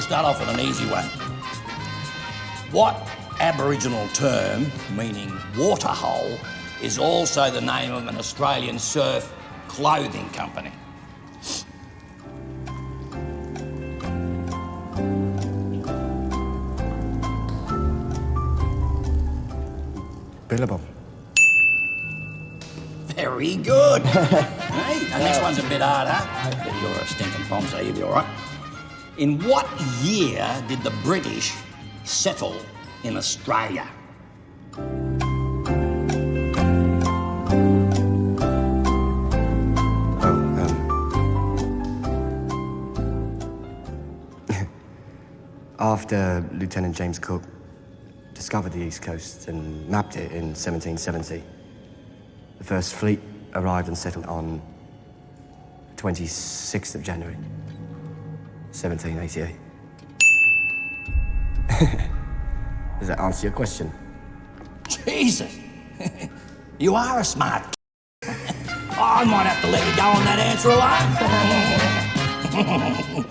start off with an easy one. What Aboriginal term, meaning waterhole, is also the name of an Australian surf clothing company? Billabong. Very good. Hey, the next one's a bit harder. Hopefully you're a stinking bomb, so you'll be all right. In what year did the British settle in Australia? After Lieutenant James Cook discovered the East Coast and mapped it in 1770, the first fleet arrived and settled on 26th of January, 1788. Does that answer your question? Jesus, you are a smart I might have to let you go on that answer alone.